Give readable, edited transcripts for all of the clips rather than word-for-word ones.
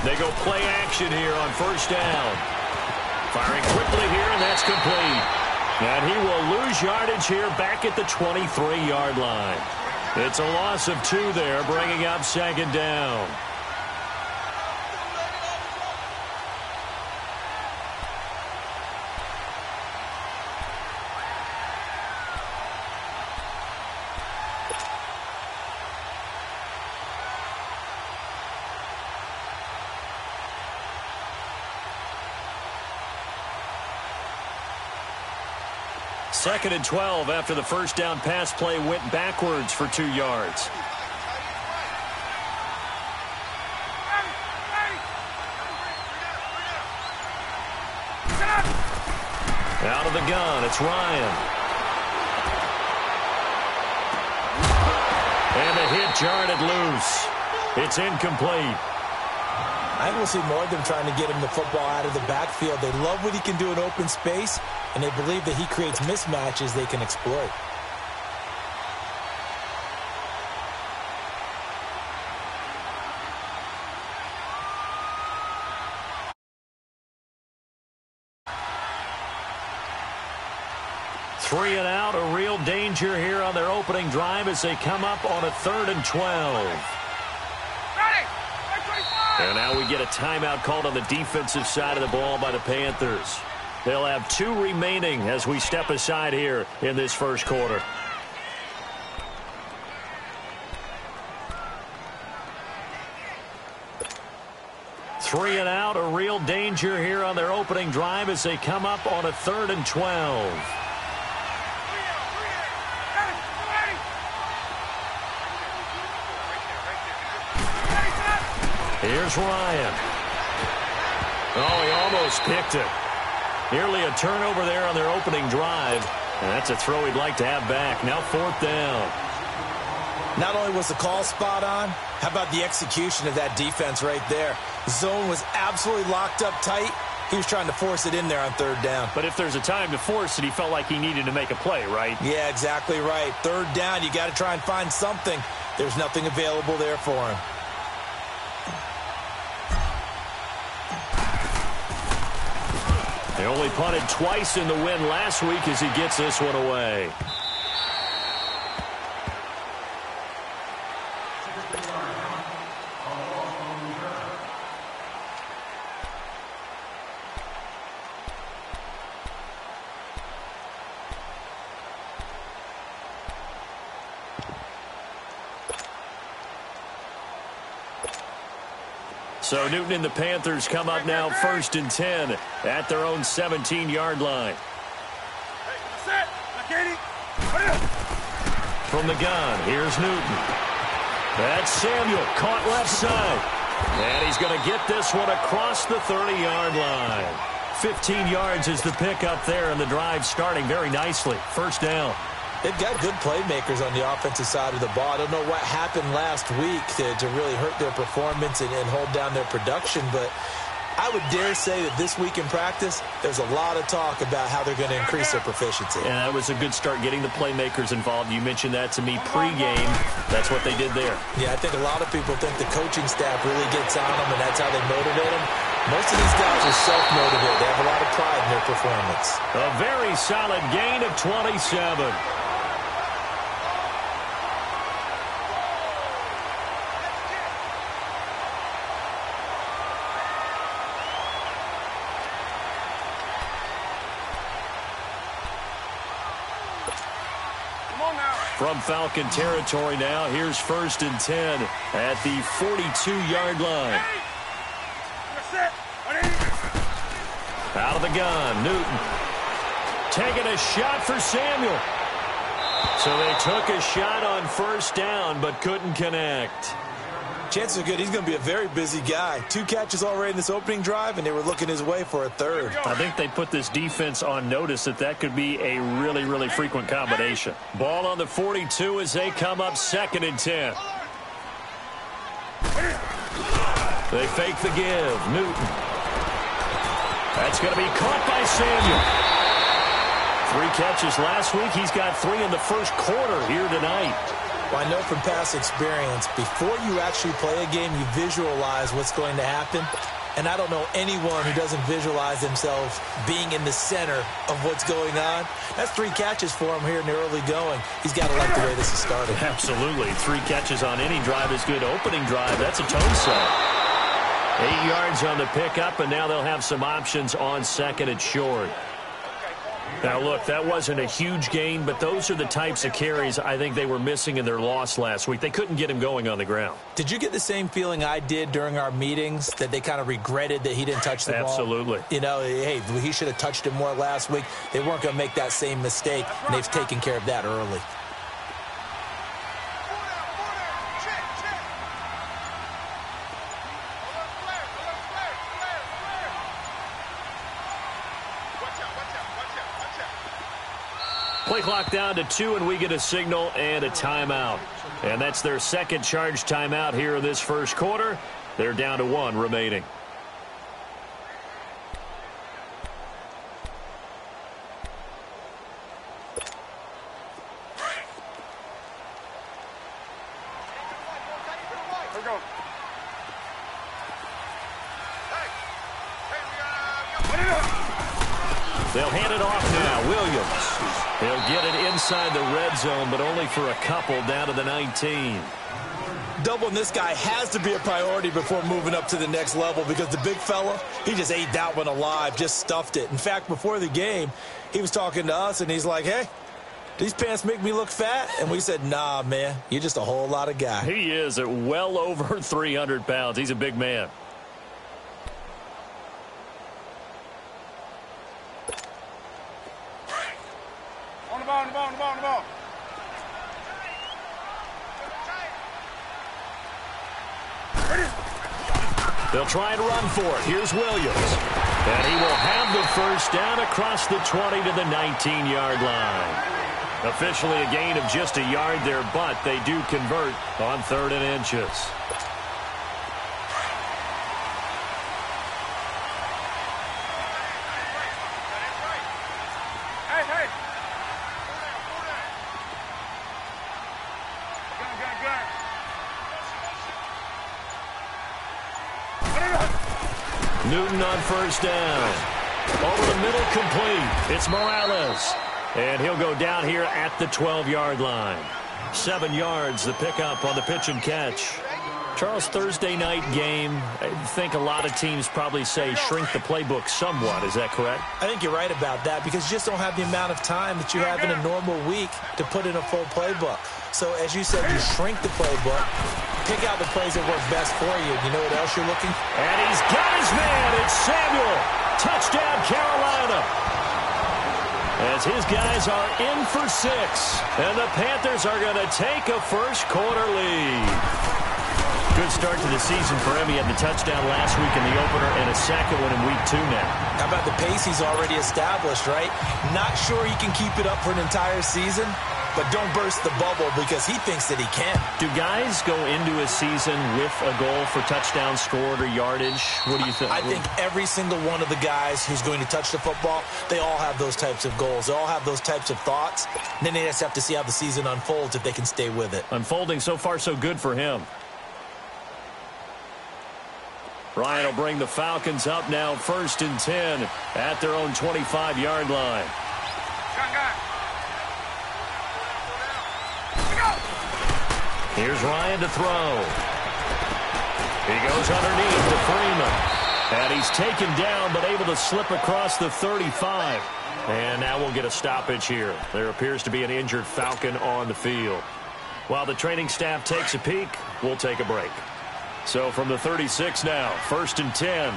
They go play action here on first down. Firing quickly here, and that's complete. And he will lose yardage here back at the 23-yard line. It's a loss of 2 there, bringing up second down. Second and 12 after the first down pass play went backwards for 2 yards. Out of the gun, it's Ryan. And the hit jarred it loose. It's incomplete. I think we'll see more of them trying to get him the football out of the backfield. They love what he can do in open space, and they believe that he creates mismatches they can exploit. Three and out, a real danger here on their opening drive as they come up on a 3rd and 12. And now we get a timeout called on the defensive side of the ball by the Panthers. They'll have 2 remaining as we step aside here in this first quarter. Three and out, a real danger here on their opening drive as they come up on a 3rd and 12. Here's Ryan. Oh, he almost picked it. Nearly a turnover there on their opening drive. And that's a throw he'd like to have back. Now 4th down. Not only was the call spot on, how about the execution of that defense right there? The zone was absolutely locked up tight. He was trying to force it in there on 3rd down. But if there's a time to force it, he felt like he needed to make a play, right? Yeah, exactly right. 3rd down, you got to try and find something. There's nothing available there for him. They only punted twice in the win last week as he gets this one away. So Newton and the Panthers come up now 1st and 10 at their own 17-yard line. From the gun, here's Newton. That's Samuel, caught left side. And he's going to get this one across the 30-yard line. 15 yards is the pickup there, and the drive starting very nicely. 1st down. They've got good playmakers on the offensive side of the ball. I don't know what happened last week to really hurt their performance and hold down their production, but I would dare say that this week in practice, there's a lot of talk about how they're going to increase their proficiency. And that was a good start getting the playmakers involved. You mentioned that to me pregame. That's what they did there. Yeah, I think a lot of people think the coaching staff really gets on them, and that's how they motivate them. Most of these guys are self-motivated. They have a lot of pride in their performance. A very solid gain of 27. From Falcon territory now, here's 1st and 10 at the 42-yard line. Out of the gun, Newton. Taking a shot for Samuel. So they took a shot on 1st down, but couldn't connect. Chances are good he's going to be a very busy guy. 2 catches already in this opening drive, and they were looking his way for a 3rd. I think they put this defense on notice that could be a really, really frequent combination. Ball on the 42 as they come up 2nd and 10. They fake the give. Newton. That's going to be caught by Samuel. 3 catches last week. He's got 3 in the first quarter here tonight. Well, I know from past experience, before you actually play a game, you visualize what's going to happen. And I don't know anyone who doesn't visualize themselves being in the center of what's going on. That's 3 catches for him here in the early going. He's got to like the way this is started. Absolutely. 3 catches on any drive is good. Opening drive, that's a tone set. 8 yards on the pickup, and now they'll have some options on second and short. Now, look, that wasn't a huge gain, but those are the types of carries I think they were missing in their loss last week. They couldn't get him going on the ground. Did you get the same feeling I did during our meetings, that they kind of regretted that he didn't touch the ball? Absolutely. You know, hey, he should have touched it more last week. They weren't going to make that same mistake, and they've taken care of that early. Play clock down to 2, and we get a signal and a timeout. And that's their second charge timeout here in this first quarter. They're down to 1 remaining. They'll hand it off now. Williams. He'll get it inside the red zone, but only for a couple, down to the 19. Doubling this guy has to be a priority before moving up to the next level, because the big fella, he just ate that one alive, just stuffed it. In fact, before the game, he was talking to us, and he's like, hey, these pants make me look fat? And we said, nah, man, you're just a whole lot of guy. He is at well over 300 pounds. He's a big man. On the ball. They'll try and run for it. Here's Williams. And he will have the first down across the 20 to the 19-yard line. Officially a gain of just a yard there, but they do convert on 3rd and inches. Newton on first down. Over the middle, complete. It's Morales. And he'll go down here at the 12-yard line. 7 yards, the pickup on the pitch and catch. Charles, Thursday night game, I think a lot of teams probably say shrink the playbook somewhat. Is that correct? I think you're right about that, because you just don't have the amount of time that you have in a normal week to put in a full playbook. So, as you said, you shrink the playbook, pick out the plays that work best for you. You know what else you're looking? And he's got his man. It's Samuel. Touchdown, Carolina. As his guys are in for 6. And the Panthers are going to take a first quarter lead. Good start to the season for him. He had the touchdown last week in the opener and a second one in week 2 now. How about the pace he's already established, right? Not sure he can keep it up for an entire season, but don't burst the bubble, because he thinks that he can. Do guys go into a season with a goal for touchdowns scored or yardage? What do you think? I think every single one of the guys who's going to touch the football, they all have those types of goals. They all have those types of thoughts. And then they just have to see how the season unfolds, if they can stay with it. Unfolding so far so good for him. Ryan will bring the Falcons up now, 1st and 10 at their own 25-yard line. Here's Ryan to throw. He goes underneath to Freeman. And he's taken down, but able to slip across the 35. And now we'll get a stoppage here. There appears to be an injured Falcon on the field. While the training staff takes a peek, we'll take a break. So from the 36 now, 1st and 10.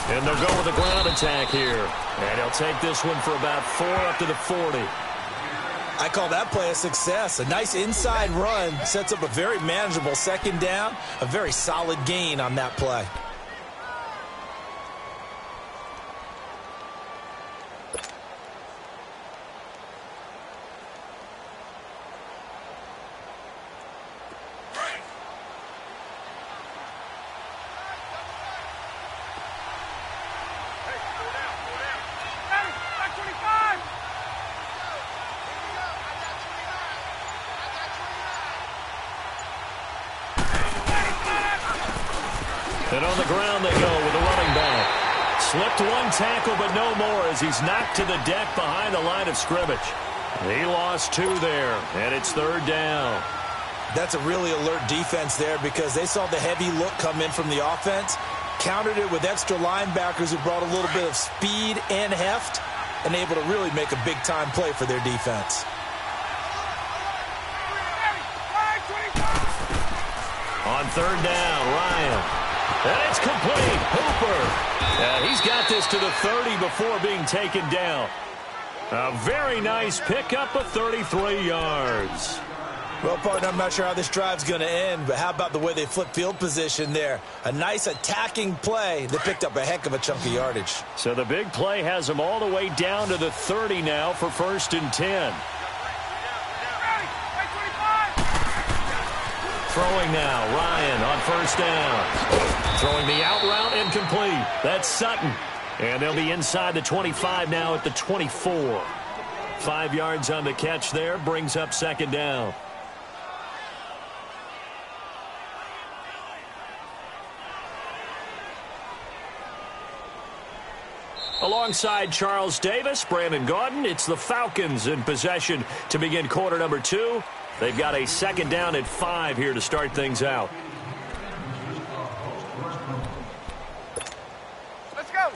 And they'll go with a ground attack here. And he'll take this one for about 4 up to the 40. I call that play a success. A nice inside run sets up a very manageable 2nd down. A very solid gain on that play. And on the ground they go with the running back. Slipped one tackle, but no more as he's knocked to the deck behind the line of scrimmage. He lost 2 there, and it's 3rd down. That's a really alert defense there because they saw the heavy look come in from the offense, countered it with extra linebackers who brought a little bit of speed and heft, and able to really make a big-time play for their defense. On 3rd down, Ryan. And it's complete. Hooper. He's got this to the 30 before being taken down. A very nice pickup of 33 yards. Well, partner, I'm not sure how this drive's going to end, but how about the way they flip field position there? A nice attacking play that picked up a heck of a chunk of yardage. So the big play has them all the way down to the 30 now for 1st and 10. Throwing now, Ryan on 1st down. Throwing the out route, incomplete. That's Sutton. And they'll be inside the 25 now at the 24. 5 yards on the catch there, brings up 2nd down. Alongside Charles Davis, Brandon Gaudin, it's the Falcons in possession to begin quarter number 2. They've got a 2nd down at 5 here to start things out. Let's go.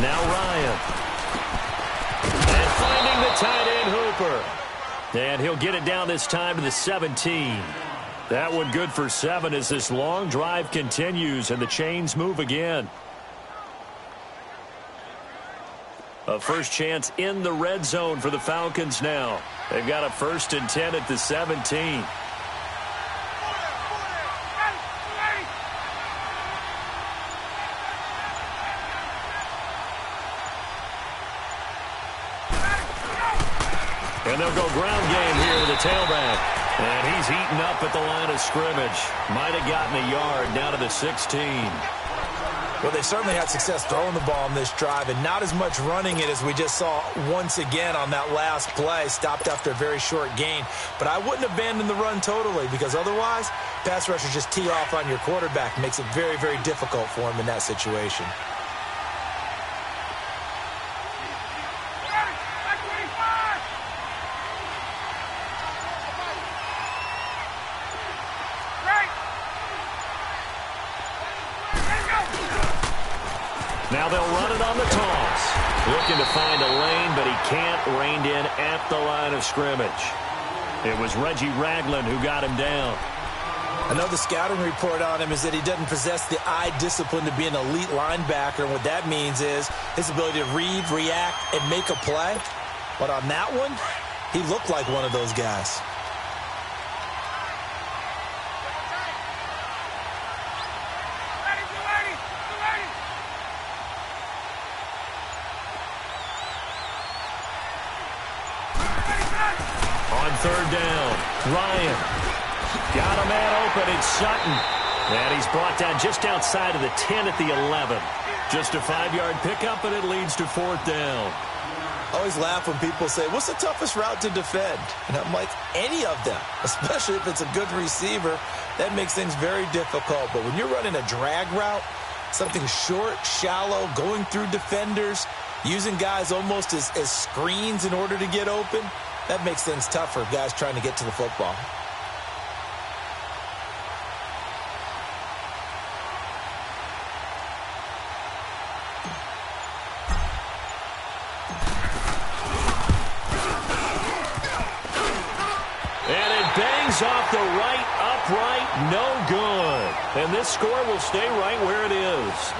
Now Ryan. And finding the tight end Hooper. And he'll get it down this time to the 17. That one good for 7 as this long drive continues and the chains move again. A first chance in the red zone for the Falcons now. They've got a 1st and 10 at the 17. And they'll go ground game here with the tailback. And he's eaten up at the line of scrimmage. Might have gotten a yard down to the 16. Well, they certainly had success throwing the ball on this drive and not as much running it as we just saw once again on that last play. Stopped after a very short gain. But I wouldn't abandon the run totally because otherwise, pass rushers just tee off on your quarterback. Makes it very, very difficult for him in that situation. Now they'll run it on the toss. Looking to find a lane, but he can't. Reined in at the line of scrimmage. It was Reggie Ragland who got him down. Another scouting report on him is that he doesn't possess the eye discipline to be an elite linebacker. And what that means is his ability to read, react, and make a play. But on that one, he looked like one of those guys. On 3rd down, Ryan. Got a man open, it's Sutton. And he's brought down just outside of the 10 at the 11. Just a 5-yard pickup, and it leads to 4th down. I always laugh when people say, what's the toughest route to defend? And I'm like, any of them, especially if it's a good receiver. That makes things very difficult. But when you're running a drag route, something short, shallow, going through defenders, using guys almost as screens in order to get open, that makes things tough for guys trying to get to the football. And it bangs off the right upright, no good. And this score will stay right where it is.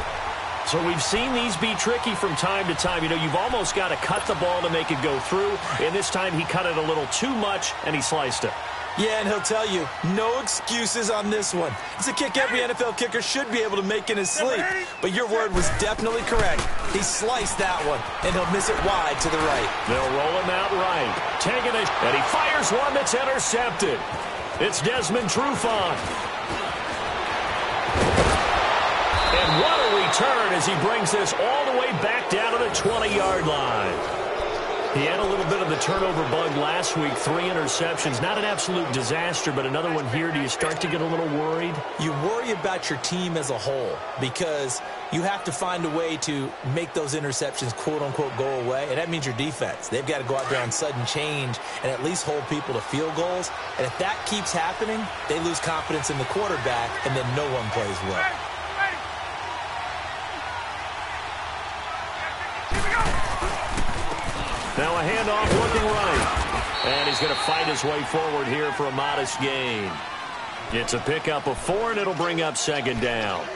So we've seen these be tricky from time to time. You know, you've almost got to cut the ball to make it go through. And this time he cut it a little too much, and he sliced it. Yeah, and he'll tell you, no excuses on this one. It's a kick every NFL kicker should be able to make in his sleep. But your word was definitely correct. He sliced that one, and he'll miss it wide to the right. They'll roll him out right. Taking it, and he fires one that's intercepted. It's Desmond Trufant. And what a return as he brings this all the way back down to the 20-yard line. He had a little bit of the turnover bug last week, 3 interceptions. Not an absolute disaster, but another one here. Do you start to get a little worried? You worry about your team as a whole because you have to find a way to make those interceptions, quote-unquote, go away, and that means your defense. They've got to go out there on sudden change and at least hold people to field goals. And if that keeps happening, they lose confidence in the quarterback, and then no one plays well. Now a handoff looking right. And he's going to fight his way forward here for a modest gain. It's a pickup of 4, and it'll bring up 2nd down.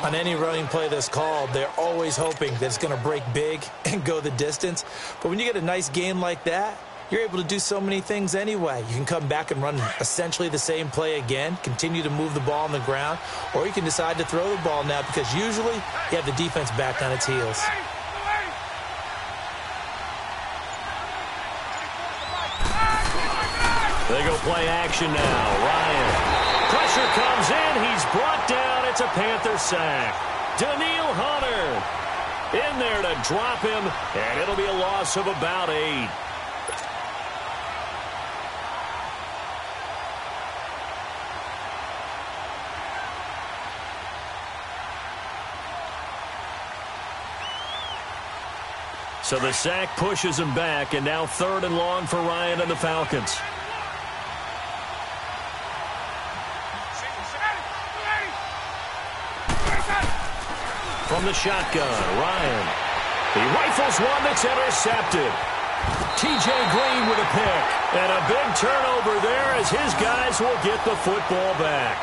On any running play that's called, they're always hoping that it's going to break big and go the distance. But when you get a nice game like that, you're able to do so many things anyway. You can come back and run essentially the same play again, continue to move the ball on the ground, or you can decide to throw the ball now because usually you have the defense back on its heels. They go play action now. Ryan. Pressure comes in. He's brought down. It's a Panther sack. Daniil Hunter in there to drop him, and it'll be a loss of about 8. So the sack pushes him back, and now 3rd and long for Ryan and the Falcons. From the shotgun, Ryan. He rifles one that's intercepted. T.J. Green with a pick. And a big turnover there as his guys will get the football back.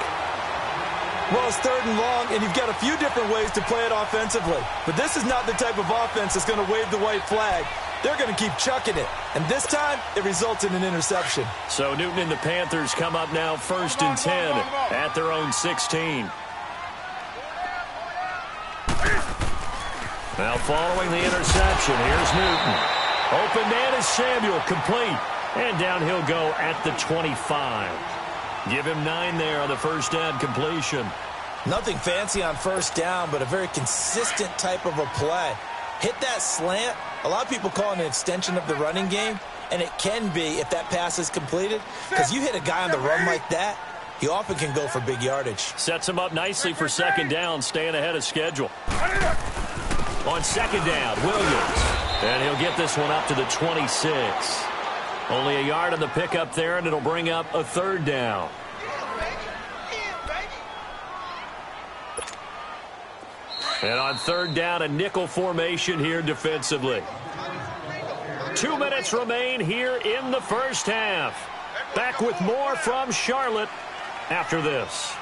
Well, it's 3rd and long, and you've got a few different ways to play it offensively. But this is not the type of offense that's going to wave the white flag. They're going to keep chucking it. And this time, it results in an interception. So Newton and the Panthers come up now 1st and 10 at their own 16. Now following the interception, here's Newton. Open man is Samuel, complete. And down he'll go at the 25. Give him 9 there on the first down completion. Nothing fancy on first down, but a very consistent type of a play. Hit that slant. A lot of people call it an extension of the running game, and it can be if that pass is completed. Because you hit a guy on the run like that, he often can go for big yardage. Sets him up nicely for 2nd down, staying ahead of schedule. On 2nd down, Williams. And he'll get this one up to the 26. Only a yard on the pickup there, and it'll bring up a 3rd down. And on 3rd down, a nickel formation here defensively. 2 minutes remain here in the first half. Back with more from Charlotte after this.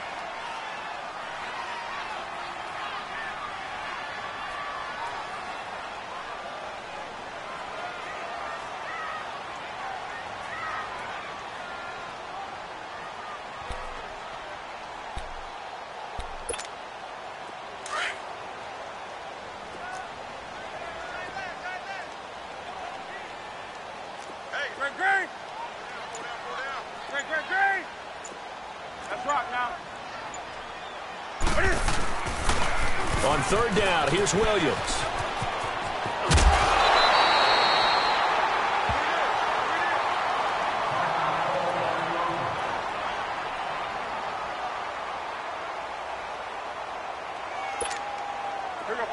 On 3rd down, here's Williams.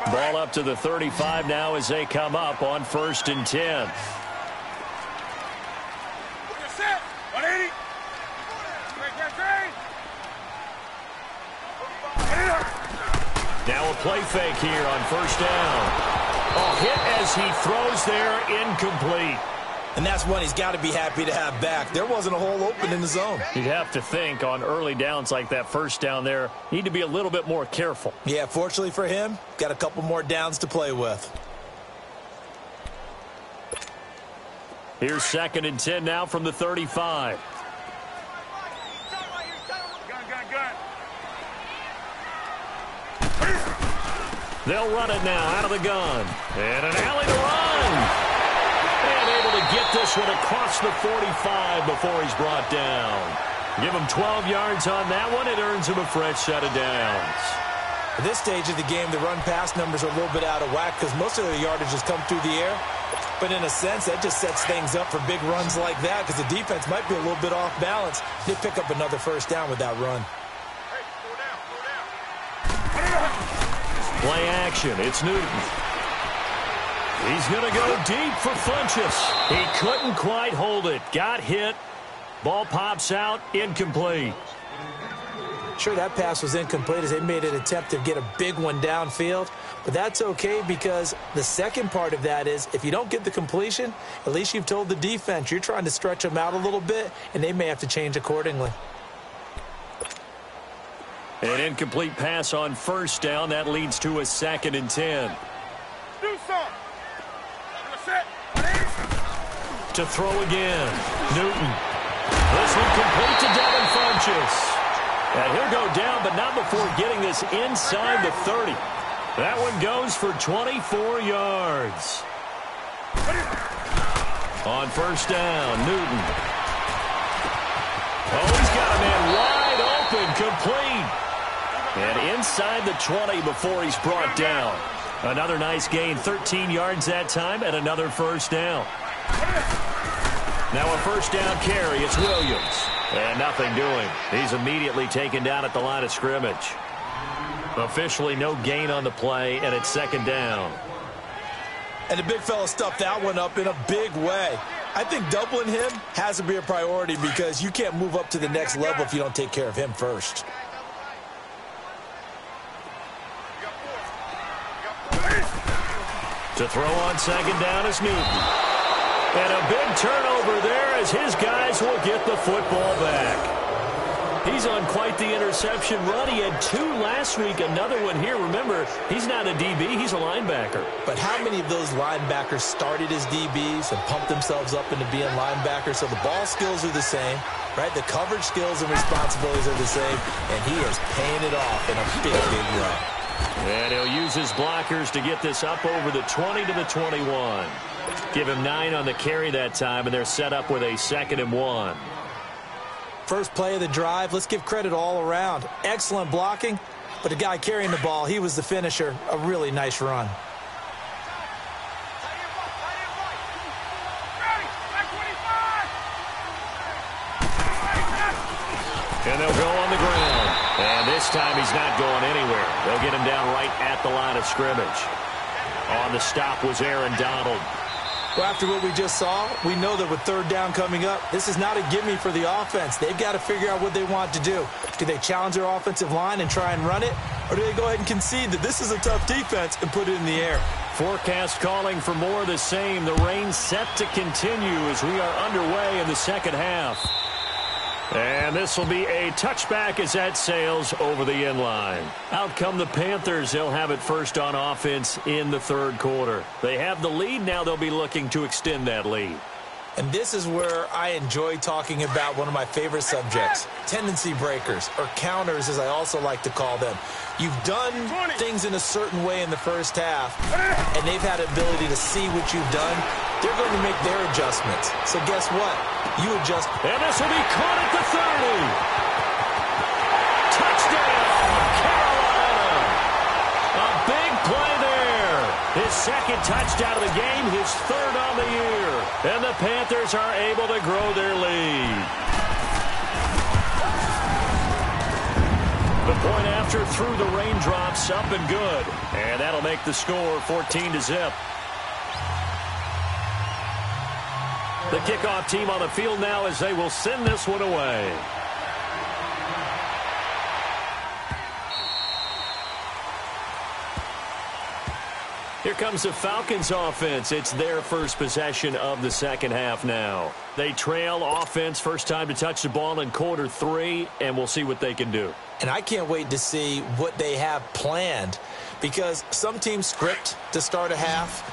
Ball up to the 35 now as they come up on 1st and 10. Now a play fake here on 1st down. Oh, hit as he throws there, incomplete. And that's one he's got to be happy to have back. There wasn't a hole open in the zone. You'd have to think on early downs like that 1st down there, need to be a little bit more careful. Yeah, fortunately for him, got a couple more downs to play with. Here's 2nd and 10 now from the 35. They'll run it now out of the gun. And an alley to run. And able to get this one across the 45 before he's brought down. Give him 12 yards on that one. It earns him a fresh set of downs. At this stage of the game, the run-pass numbers are a little bit out of whack because most of the yardage has come through the air. But in a sense, that just sets things up for big runs like that because the defense might be a little bit off balance. They pick up another first down with that run. Play action. It's Newton. He's going to go deep for Funchess. He couldn't quite hold it. Got hit. Ball pops out. Incomplete. Sure, that pass was incomplete as they made an attempt to get a big one downfield. But that's okay because the second part of that is if you don't get the completion, at least you've told the defense you're trying to stretch them out a little bit, and they may have to change accordingly. An incomplete pass on first down. That leads to a 2nd and 10. Do something. To throw again. Newton. This one complete to Devin Funchess. And he'll go down, but not before getting this inside the 30. That one goes for 24 yards. On first down, Newton. Oh, he's got a man wide open, complete. And inside the 20 before he's brought down. Another nice gain, 13 yards that time, and another first down. Now a first down carry, it's Williams. And nothing doing. He's immediately taken down at the line of scrimmage. Officially no gain on the play, and it's 2nd down. And the big fella stuffed that one up in a big way. I think doubling him has to be a priority because you can't move up to the next level if you don't take care of him first. To throw on 2nd down is Newton. And a big turnover there as his guys will get the football back. He's on quite the interception run. He had 2 last week, another one here. Remember, he's not a DB, he's a linebacker. But how many of those linebackers started as DBs and pumped themselves up into being linebackers? So the ball skills are the same, right? The coverage skills and responsibilities are the same, and he is paying it off in a big, big run. And he'll use his blockers to get this up over the 20 to the 21. Give him 9 on the carry that time, and they're set up with a 2nd and 1. First play of the drive, let's give credit all around. Excellent blocking, but the guy carrying the ball, he was the finisher. A really nice run. And they'll go on the ground. And this time he's not going anywhere. They'll get him down right at the line of scrimmage. On the stop was Aaron Donald. Well, after what we just saw, we know that with 3rd down coming up, this is not a gimme for the offense. They've got to figure out what they want to do. Do they challenge their offensive line and try and run it? Or do they go ahead and concede that this is a tough defense and put it in the air? Forecast calling for more of the same. The rain set to continue as we are underway in the 2nd half. And this will be a touchback as that sails over the end line. Out come the Panthers. They'll have it first on offense in the 3rd quarter. They have the lead. Now they'll be looking to extend that lead. And this is where I enjoy talking about one of my favorite subjects, tendency breakers, or counters as I also like to call them. You've done things in a certain way in the first half, and they've had the ability to see what you've done. They're going to make their adjustments. So guess what? You adjust. And this will be caught at the 30. Touchdown, Carolina. A big play there. His 2nd touchdown of the game, his 3rd on the year. And the Panthers are able to grow their lead. The point after through the raindrops, up and good. And that'll make the score 14-0. The kickoff team on the field now as they will send this one away. Here comes the Falcons offense. It's their first possession of the 2nd half now. They trail offense, first time to touch the ball in quarter 3, and we'll see what they can do. And I can't wait to see what they have planned because some teams script to start a half.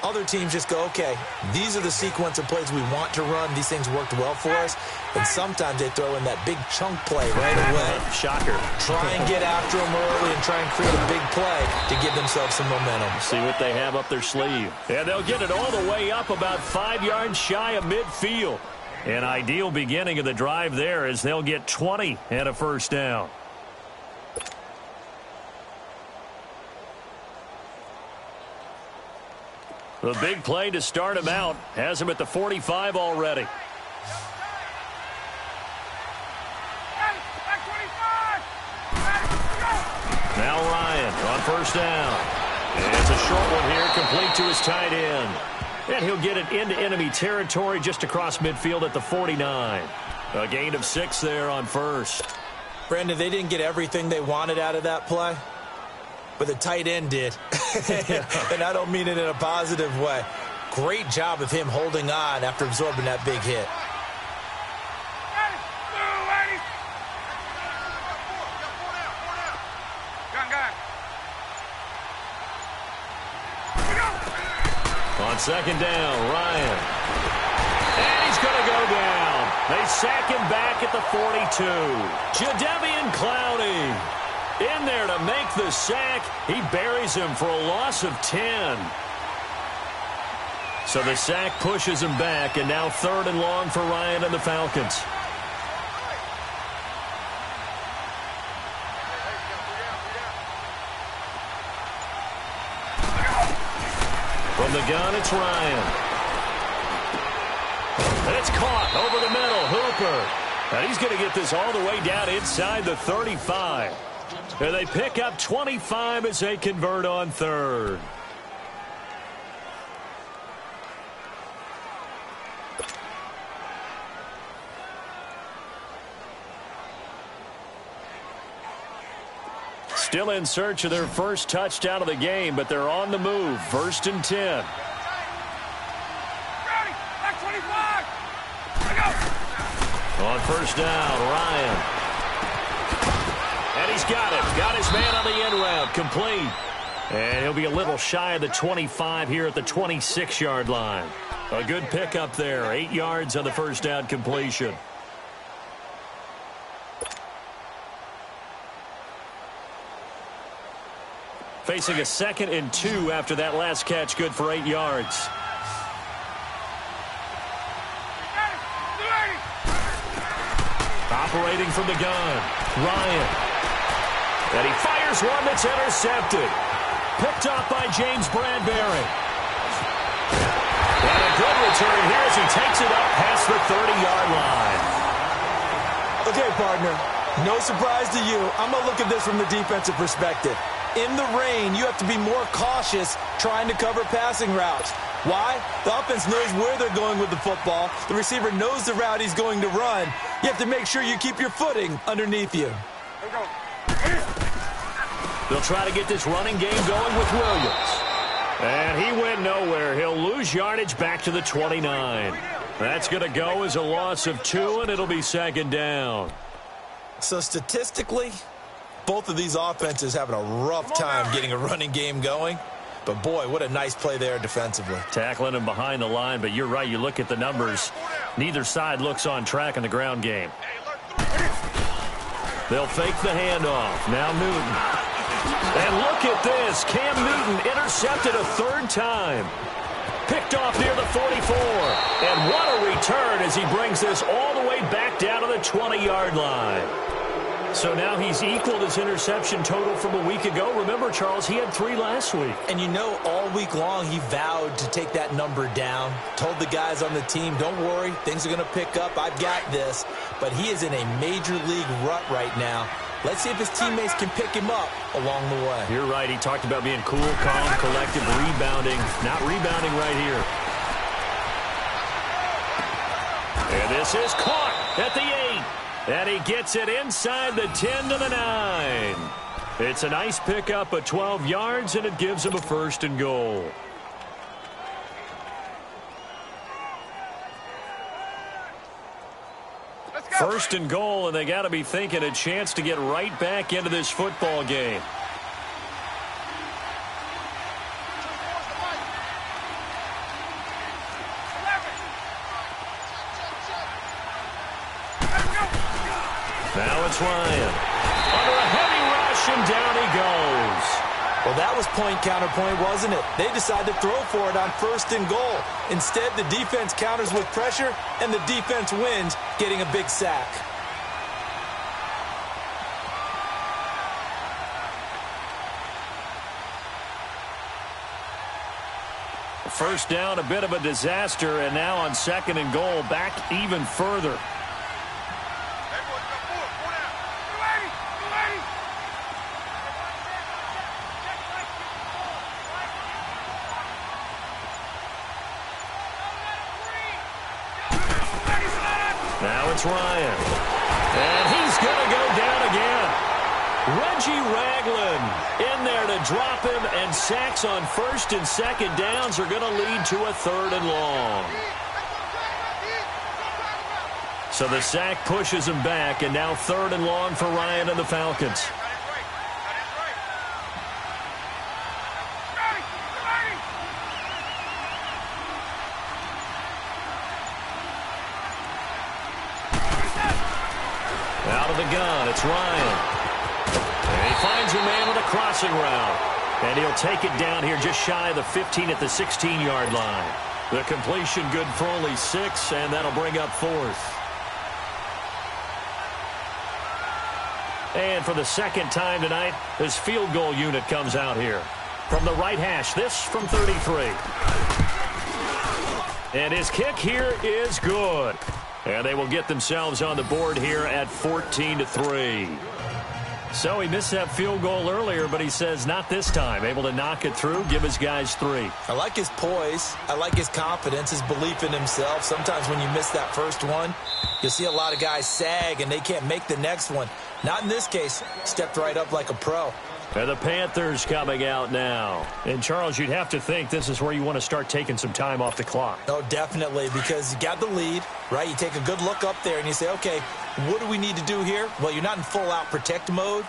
Other teams just go, okay, these are the sequence of plays we want to run. These things worked well for us. And sometimes they throw in that big chunk play right away. Shocker. Try and get after them early and try and create a big play to give themselves some momentum. See what they have up their sleeve. And they'll get it all the way up about 5 yards shy of midfield. An ideal beginning of the drive there as they'll get 20 and a first down. The big play to start him out has him at the 45 already. Now Ryan on first down. And it's a short one here, complete to his tight end. And he'll get it into enemy territory just across midfield at the 49. A gain of 6 there on first. Brandon, they didn't get everything they wanted out of that play, but the tight end did. And I don't mean it in a positive way. Great job of him holding on after absorbing that big hit. On second down, Ryan. And he's going to go down. They sack him back at the 42. Jadeveon Clowney in there to make the sack. He buries him for a loss of 10. So the sack pushes him back, and now 3rd and long for Ryan and the Falcons. From the gun, it's Ryan. And it's caught over the middle. Hooper. And he's going to get this all the way down inside the 35. And they pick up 25 as they convert on 3rd. Still in search of their first touchdown of the game, but they're on the move. 1st and 10. On first down, Ryan. And he's got him. Got his man on the end route. Complete. And he'll be a little shy of the 25 here at the 26-yard line. A good pickup there. 8 yards on the first down completion. Facing a 2nd and 2 after that last catch, good for 8 yards. Operating from the gun, Ryan. And he fires one that's intercepted. Picked off by James Bradbury. And a good return here as he takes it up past the 30-yard line. Okay, partner, no surprise to you. I'm going to look at this from the defensive perspective. In the rain, you have to be more cautious trying to cover passing routes. Why? The offense knows where they're going with the football. The receiver knows the route he's going to run. You have to make sure you keep your footing underneath you. They'll try to get this running game going with Williams. And he went nowhere. He'll lose yardage back to the 29. That's going to go as a loss of 2, and it'll be 2nd down. So statistically, both of these offenses having a rough time getting a running game going. But, boy, what a nice play there defensively. Tackling him behind the line, but you're right. You look at the numbers. Neither side looks on track in the ground game. They'll fake the handoff. Now Newton. And look at this. Cam Newton intercepted a 3rd time. Picked off near the 44. And what a return as he brings this all the way back down to the 20-yard line. So now he's equaled his interception total from a week ago. Remember, Charles, he had 3 last week. And you know, all week long he vowed to take that number down. Told the guys on the team, don't worry, things are going to pick up. I've got this. But he is in a major league rut right now. Let's see if his teammates can pick him up along the way. You're right. He talked about being cool, calm, collective, rebounding. Not rebounding right here. And this is caught at the 8. And he gets it inside the 10 to the 9. It's a nice pickup of 12 yards, and it gives him a 1st and goal. First and goal, and they got to be thinking a chance to get right back into this football game. Now it's Ryan. Under a heavy rush, and down he goes. Well, that was point counterpoint, wasn't it? They decided to throw for it on 1st and goal. Instead, the defense counters with pressure, and the defense wins, getting a big sack. first down, a bit of a disaster, and now on 2nd and goal, back even further. Now it's Ryan. And he's going to go down again. Reggie Ragland in there to drop him, and sacks on 1st and 2nd downs are going to lead to a 3rd and long. So the sack pushes him back, and now 3rd and long for Ryan and the Falcons. Out of the gun, it's Ryan. And he finds a man on a crossing route. And he'll take it down here just shy of the 15 at the 16-yard line. The completion good for only 6, and that'll bring up 4th. And for the 2nd time tonight, his field goal unit comes out here. From the right hash, this from 33. And his kick here is good. And they will get themselves on the board here at 14-3. So he missed that field goal earlier, but he says not this time. Able to knock it through, give his guys 3. I like his poise. I like his confidence, his belief in himself. Sometimes when you miss that first one, you'll see a lot of guys sag and they can't make the next one. Not in this case. Stepped right up like a pro. And the Panthers coming out now. And, Charles, you'd have to think this is where you want to start taking some time off the clock. Oh, definitely, because you got the lead, right? You take a good look up there and you say, okay, what do we need to do here? Well, you're not in full-out protect mode.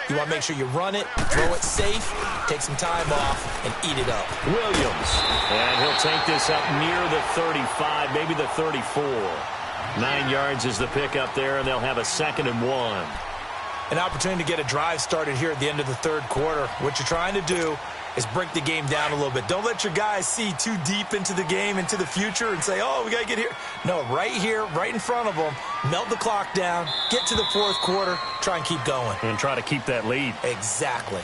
You want to make sure you run it, throw it safe, take some time off, and eat it up. Williams. And he'll take this up near the 35, maybe the 34. 9 yards is the pick up there, and they'll have a 2nd and 1. An opportunity to get a drive started here at the end of the 3rd quarter. What you're trying to do is break the game down a little bit. Don't let your guys see too deep into the game, into the future, and say, oh, we got to get here. No, right here, right in front of them, melt the clock down, get to the 4th quarter, try and keep going. And try to keep that lead. Exactly.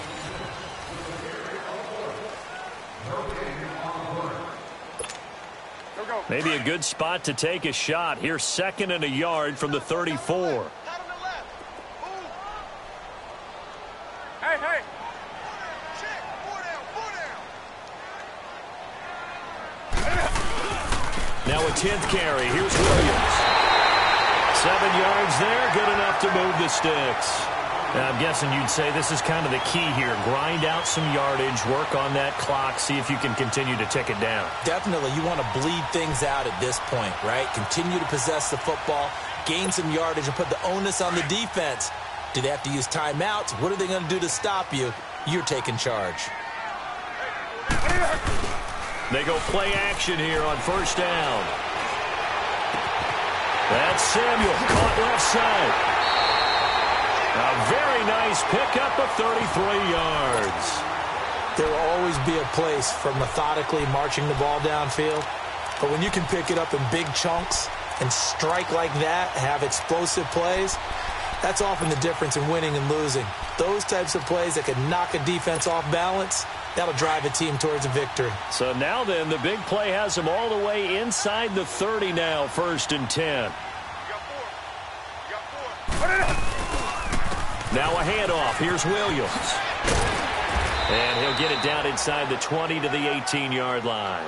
Maybe a good spot to take a shot. Here's 2nd and a yard from the 34. Hey. Now a 10th carry. Here's Williams. 7 yards there. Good enough to move the sticks. Now, I'm guessing you'd say this is kind of the key here. Grind out some yardage. Work on that clock. See if you can continue to tick it down. Definitely. You want to bleed things out at this point, right? Continue to possess the football. Gain some yardage and put the onus on the defense. Do they have to use timeouts? What are they going to do to stop you? You're taking charge. They go play action here on 1st down. That's Samuel, caught left side. A very nice pickup of 33 yards. There will always be a place for methodically marching the ball downfield. But when you can pick it up in big chunks and strike like that, have explosive plays, that's often the difference in winning and losing. Those types of plays that can knock a defense off balance, that'll drive a team towards a victory. So now then, the big play has them all the way inside the 30 now, 1st and 10. Now a handoff. Here's Williams. And he'll get it down inside the 20 to the 18-yard line.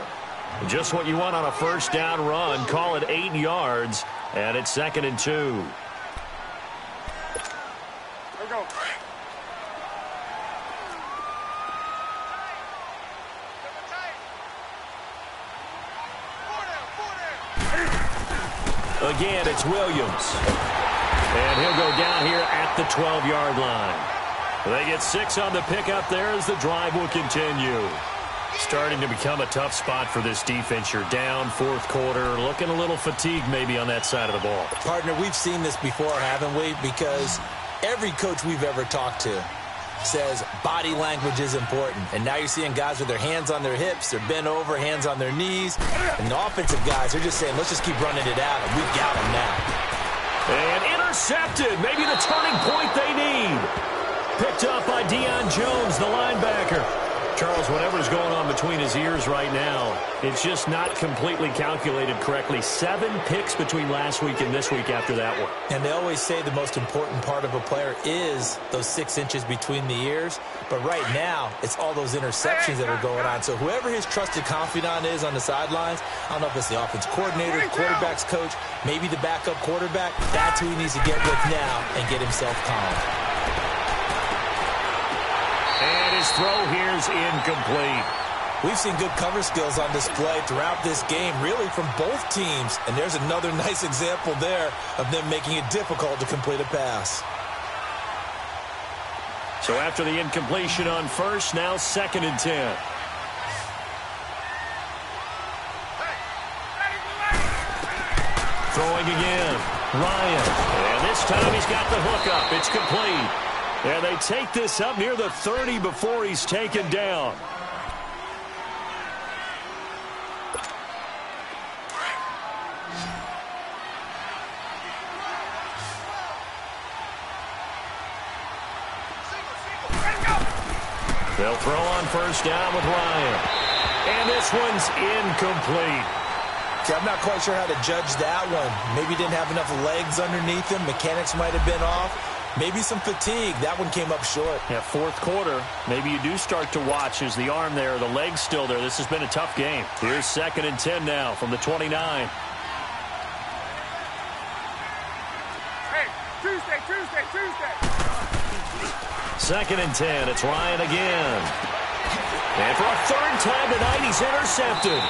Just what you want on a 1st down run. Call it 8 yards, and it's 2nd and 2. Again, it's Williams. And he'll go down here at the 12-yard line. They get 6 on the pickup there as the drive will continue. Starting to become a tough spot for this defense. You're down 4th quarter, looking a little fatigued maybe on that side of the ball. Partner, we've seen this before, haven't we? Because every coach we've ever talked to says body language is important. And now you're seeing guys with their hands on their hips, they're bent over, hands on their knees. And the offensive guys are just saying, let's just keep running it out, and we've got them now. And intercepted. Maybe the turning point they need. Picked up by Deion Jones, the linebacker. Charles, whatever's going on between his ears right now, it's just not completely calculated correctly. 7 picks between last week and this week after that one. And they always say the most important part of a player is those 6 inches between the ears. But right now, it's all those interceptions that are going on. So whoever his trusted confidant is on the sidelines, I don't know if it's the offense coordinator, the quarterback's coach, maybe the backup quarterback, that's who he needs to get with now and get himself calm. And his throw here's incomplete. We've seen good cover skills on display throughout this game, really from both teams. And there's another nice example there of them making it difficult to complete a pass. So after the incompletion on first, now 2nd and 10. Throwing again. Ryan. And this time he's got the hook up. It's complete. And they take this up near the 30 before he's taken down. They'll throw on first down with Ryan. And this one's incomplete. See, I'm not quite sure how to judge that one. Maybe didn't have enough legs underneath him. Mechanics might have been off. Maybe some fatigue. That one came up short. Yeah, 4th quarter. Maybe you do start to watch as the arm there, the leg's still there. This has been a tough game. Here's 2nd and 10 now from the 29. Hey, Tuesday. 2nd and 10. It's Ryan again. And for a 3rd time tonight, he's intercepted.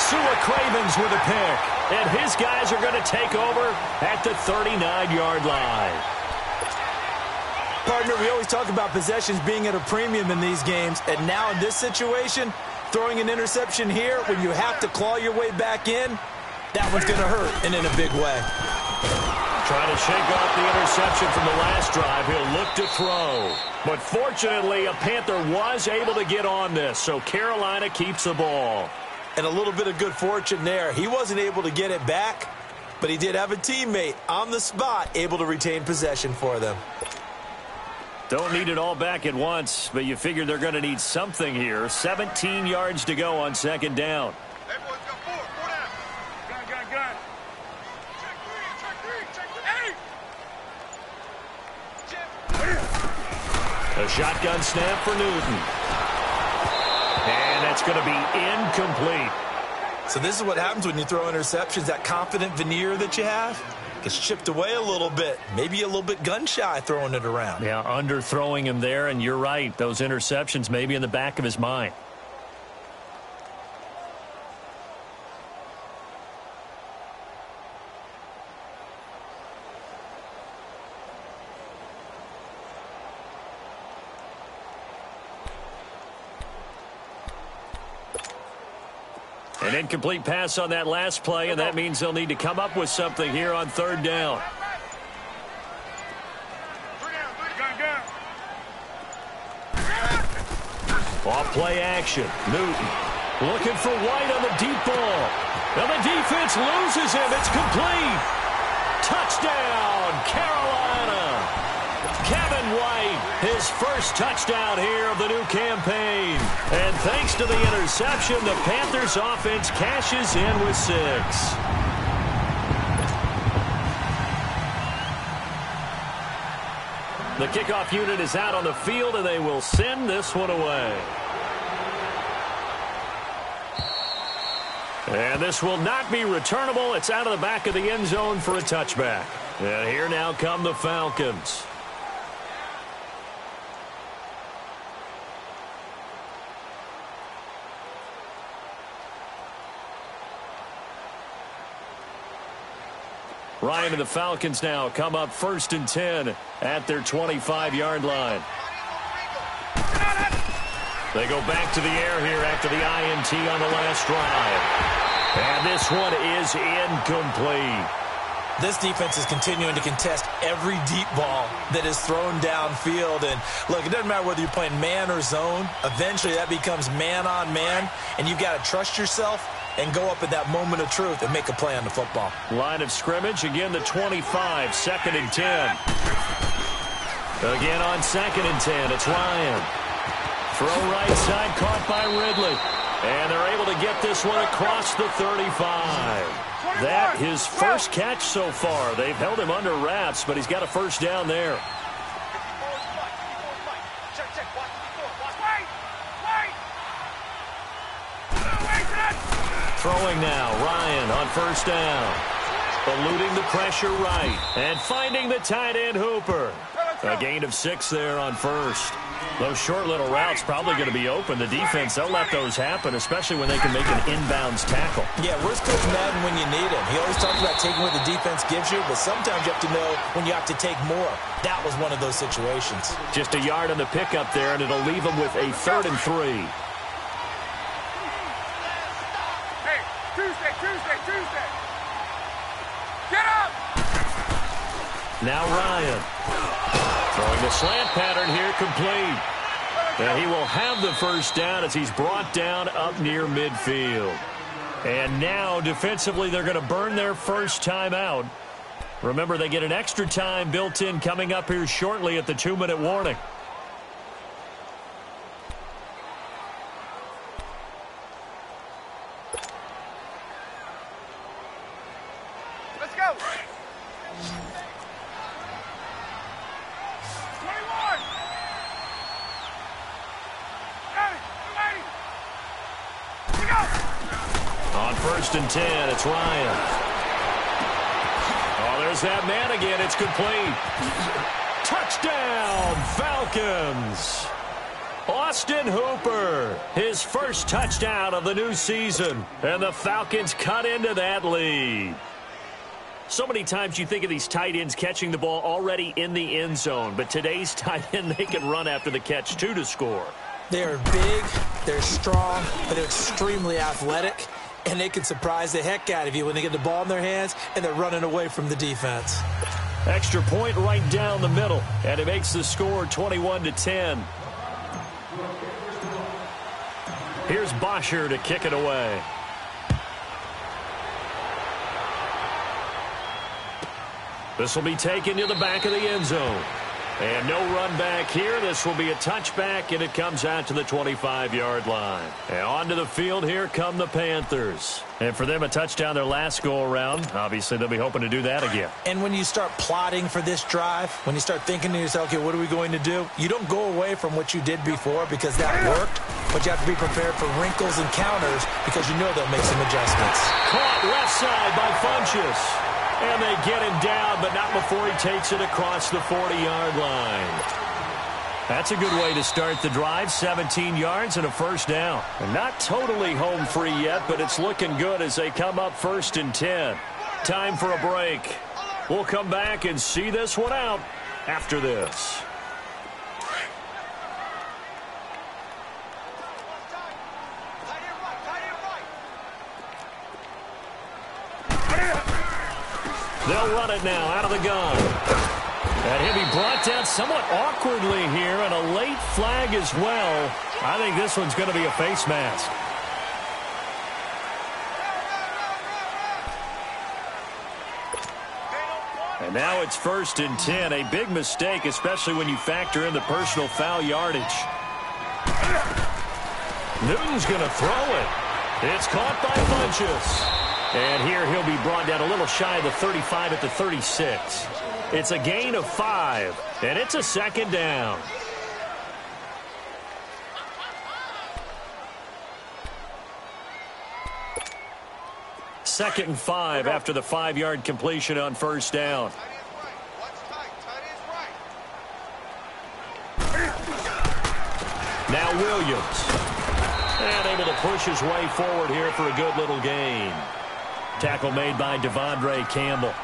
Sua Cravens with a pick. And his guys are going to take over at the 39-yard line. Partner, we always talk about possessions being at a premium in these games. And now in this situation, throwing an interception here when you have to claw your way back in, that one's going to hurt, and in a big way. Trying to shake off the interception from the last drive. He'll look to throw. But fortunately, a Panther was able to get on this, so Carolina keeps the ball. And a little bit of good fortune there. He wasn't able to get it back, but he did have a teammate on the spot able to retain possession for them. Don't need it all back at once, but you figure they're going to need something here. 17 yards to go on 2nd down. Hey, boys, got 4 down. Gun. Check 3. A shotgun snap for Newton. And that's going to be incomplete. So this is what happens when you throw interceptions. That confident veneer that you have gets chipped away a little bit. Maybe a little bit gun-shy throwing it around. Yeah, underthrowing him there, and you're right. Those interceptions maybe in the back of his mind. An incomplete pass on that last play, and that means they'll need to come up with something here on 3rd down. Off play action. Newton looking for White on the deep ball. And the defense loses him. It's complete. Touchdown, Carolina. Kevin White, his first touchdown here of the new campaign. And thanks to the interception, the Panthers offense cashes in with 6. The kickoff unit is out on the field, and they will send this one away. And this will not be returnable. It's out of the back of the end zone for a touchback. And here now come the Falcons. Ryan and the Falcons now come up 1st and 10 at their 25-yard line. They go back to the air here after the INT on the last drive. And this one is incomplete. This defense is continuing to contest every deep ball that is thrown downfield. And look, it doesn't matter whether you're playing man or zone. Eventually that becomes man on man, and you've got to trust yourself and go up at that moment of truth and make a play on the football. Line of scrimmage, again the 25, 2nd and 10. Again on 2nd and 10, it's Ryan. Throw right side, caught by Ridley. And they're able to get this one across the 35. That his first catch so far. They've held him under wraps, but he's got a first down there. Throwing now, Ryan on first down. Eluding the pressure right. And finding the tight end Hooper. A gain of 6 there on first. Those short little routes probably going to be open. The defense, they'll let those happen, especially when they can make an inbounds tackle. Yeah, where's Coach Madden when you need him? He always talks about taking what the defense gives you, but sometimes you have to know when you have to take more. That was one of those situations. Just a yard on the pickup there, and it'll leave them with a 3rd and 3. Hey, Tuesday. Get up! Now Ryan. Throwing the slant pattern here, complete. And he will have the first down as he's brought down up near midfield. And now, defensively, they're going to burn their first timeout. Remember, they get an extra time built in coming up here shortly at the 2-minute warning. Let's go! 1st and 10, it's Ryan. Oh, there's that man again. It's complete. Touchdown, Falcons. Austin Hooper, his first touchdown of the new season. And the Falcons cut into that lead. So many times you think of these tight ends catching the ball already in the end zone. But today's tight end, they can run after the catch, too, to score. They're big, they're strong, but they're extremely athletic. And they can surprise the heck out of you when they get the ball in their hands and they're running away from the defense. Extra point right down the middle. And it makes the score 21-10. Here's Bosher to kick it away. This will be taken to the back of the end zone. And no run back here. This will be a touchback, and it comes out to the 25-yard line. And onto the field, here come the Panthers. And for them, a touchdown their last go-around. Obviously, they'll be hoping to do that again. And when you start plotting for this drive, when you start thinking to yourself, okay, what are we going to do? You don't go away from what you did before because that worked, but you have to be prepared for wrinkles and counters because you know they'll make some adjustments. Caught left side by Funchess. And they get him down, but not before he takes it across the 40-yard line. That's a good way to start the drive. 17 yards and a first down. And not totally home free yet, but it's looking good as they come up 1st and 10. Time for a break. We'll come back and see this one out after this. They'll run it now out of the gun. And he'll be brought down somewhat awkwardly here, and a late flag as well. I think this one's going to be a face mask. And now it's 1st and 10. A big mistake, especially when you factor in the personal foul yardage. Newton's going to throw it. It's caught by Funchess. And here he'll be brought down a little shy of the 35 at the 36. It's a gain of 5, and it's a 2nd down. Second and 5 after the 5-yard completion on first down. Now Williams. And able to push his way forward here for a good little gain. Tackle made by Devondre Campbell.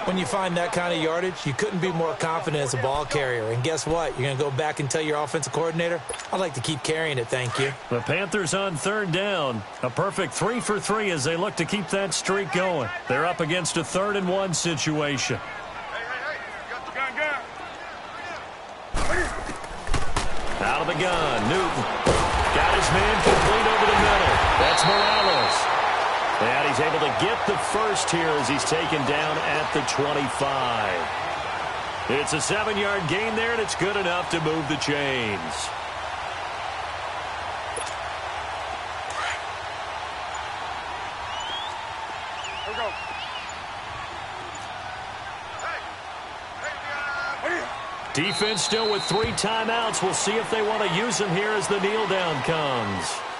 When you find that kind of yardage, you couldn't be more confident as a ball carrier. And guess what? You're going to go back and tell your offensive coordinator, I'd like to keep carrying it, thank you. The Panthers on 3rd down. A perfect 3 for 3 as they look to keep that streak going. They're up against a 3rd and 1 situation. Out of the gun, Newton. Got his man complete over the middle. That's Morales. And he's able to get the first here as he's taken down at the 25. It's a 7-yard gain there, and it's good enough to move the chains. Defense still with 3 timeouts. We'll see if they want to use them here as the kneel down comes.